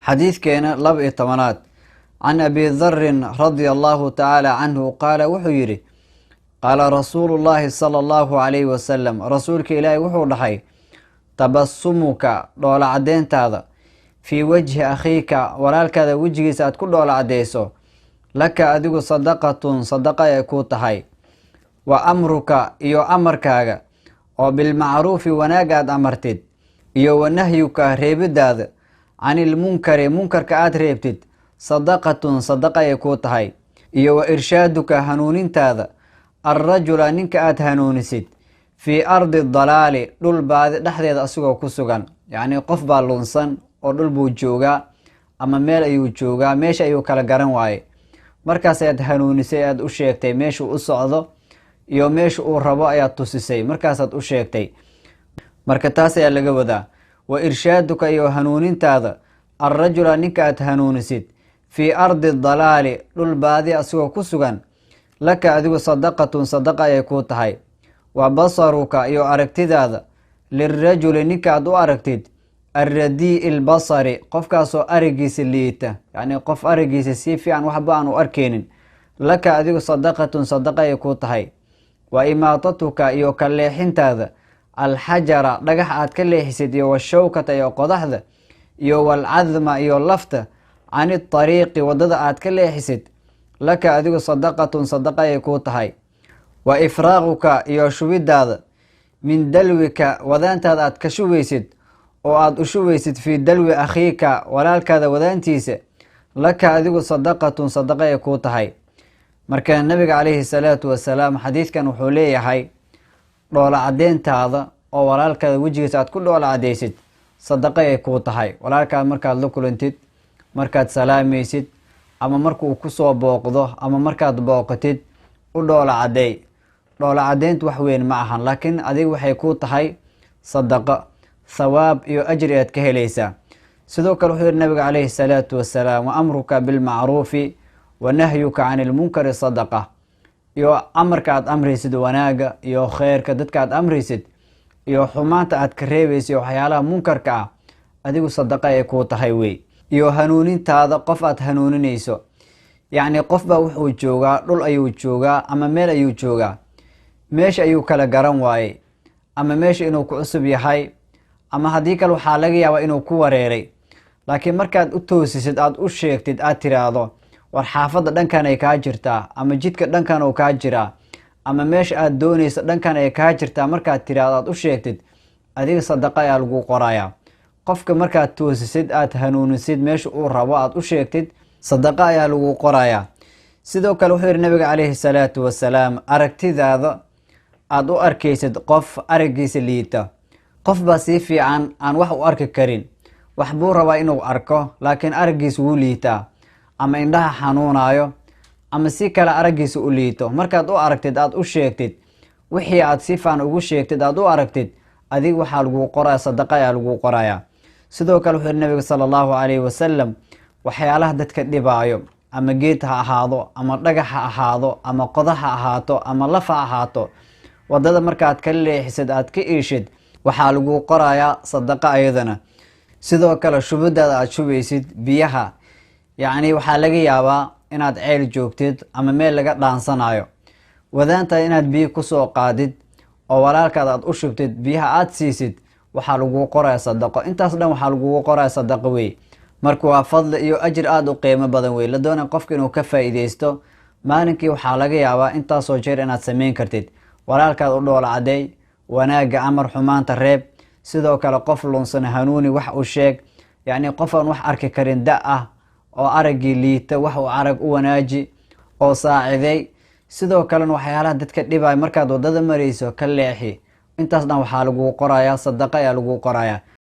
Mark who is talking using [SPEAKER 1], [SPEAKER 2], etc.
[SPEAKER 1] حديث كان لب التمنات عن أبي ذر رضي الله تعالى عنه قال وحيري قال رسول الله صلى الله عليه وسلم رسولك إلهي وحو لحي تبسمك دول عدين تاذا في وجه أخيك ولالك ذا وجهي سأت كل دول عديسو لك أدق صدقة يكون تحي وأمرك إيو أمركاغا وبالمعروف وناقاد أمرتد إيو ونهيك ريبد هذا عن المنكر كآت ريبتد صدقة يكون تحي إيو إرشادك هنونين تاذا الرجل ننك آت هنونسد في أرض الضلال دول بعد دحديد أسوغا كسوغان يعني قف بالونسان ودول بو جوغا أما ميل أيو جوغا ميش أيو كالا غران واي markaas aad hanuunisay aad u sheegtay meesha uu socdo iyo meesha uu rabo ayaad tusisay markaas aad u sheegtay marka taas ayaa laga wadaa wa irshaaduka iyo hanuunintaada arrajula ninka aad hanuunisid fi ardi dalaali dhul baadi asagoo ku sugan laka adigu sadaqa ay ku tahay wa basaruka iyo aragtidaada lirrajuli ninka aad u aragtid الرديء البصري قف كاسو أرجيس الليتا يعني قف أرجيس السيفي عن وحبان وأركين لك أذيك صدقة يكون هاي وإماطتك يو كالليحين تاذا الحجر دقح أتكليح سيد يو الشوكة يو قضح ذا يو العظم يو اللفتة عن الطريق وضد أتكليح سيد لك أذيك صدقة يكون هاي وإفراغك يو شويد هذا من دلوك وذان تاذا أتكشوي سيد oo aad u shubeysid fi dalwi akhiika walaalkaada wadaantiisa laka adigu sadaqa ay ku tahay marka nabiga kaleeyhi salaatu wasalaam xadiiskan wuxuu leeyahay dhoola cadeyntaada oo walaalkaada wajigiisa aad ku dhoola cadeysid sadaqa ay ku tahay walaalkaada markaad la kulantid markaad salaamaysid ama markuu ku soo booqdo ama markaad booqatid u dhoola cadeyntu wax weyn ma ahan laakiin adigu waxay ku tahay sadaqa ثواب يو أجريات كهليسا سدوك الوحيد النبي عليه الصلاة والسلام وأمرك بالمعروف ونهيك عن المنكر صدقة يو أمرك عد أمري سد وناقة يو خير كدتك عد أمري سد يو حمانت عد كريبيس يو حيالها منكر كا أديو صدقة يكو تحيوي يو هنونين تاذا قفات هنونين يسو يعني قف بوحو جوغا رول أيو جوغا أما ميل أيو جوغا ميش أيو كلا قران واي أما ميش إنو كعصب يحي ama hadii kale waxa laga yaabaa inuu ku wareeray laakiin markaad u toosisid aad u sheegtid aad tiraado war xaafada dhankan ay ka jirtaa ama jidka dhankan oo ka jira ama meesha aad doonayso dhankan ay ka jirtaa markaad tiraado aad u sheegtid adiga sadaqa ayaa lagu qorayaa qofka markaad toosisid aad hanuunisid meesha uu rabo aad u sheegtid sadaqa ayaa lagu qorayaa sidoo kale wuxuu nabiga kaleeyhi salaatu wasalaam aragtidaada aad u arkaysid qof aragiisa liita qof ba si fiican aan wax u arki karin wax buu rabaa inuu arko laakiin aragiisu wuu liitaa ama indhaha xanuunayo ama si kale aragiisu u liito markaad u aragtid aad u sheegtid wixii aad si fiican ugu sheegtid aad u aragtid adiga waxa lagu qoraa sadaqa ayaa lagu qorayaa sidoo kale wuxuu nabiga sallallahu alayhi wasallam waxyaalaha dadka dhibaayo ama geed ha ahaado ama dhagax ha ahaado ama qodax ha ahaato ama laf ha ahaato wadada markaad ka leexisid aad ka iishid waxaa lagu qorayaa sadaqa ayadana sidoo kale shubadaada aad shubeysid biyaha yani waxaa laga yaabaa inaad ceel joogtid ama meel laga dhaansanayo wadaanta inaad biyo ku soo qaadid oo walaalkaad aad u shubtid biyaha aad siisid waxaa lagu qorayaa sadaqo intaas dhan waxaa lagu qorayaa sadaqa weey marka waa fadl iyo ajir aad u qiimo badan weey la doonay qofka inuu ka faa'iideysto maalinkii waxaa laga yaabaa intaas oo jeer inaad sameyn kartid walaalkaad u dhoola cadeey wanaaga amar xumaanta reeb sidoo kale qof lunsan hanuuni wax u sheeg yani qof aan wax arki karin da ah oo aragii liita wax uu arag u wanaaji oo saaciday sidoo kale waxyaalaha dadka dhibay markaad wadada marayso ka leexi intaas dhan waxaa lagu qorayaa sadaqa ayaa lagu qorayaa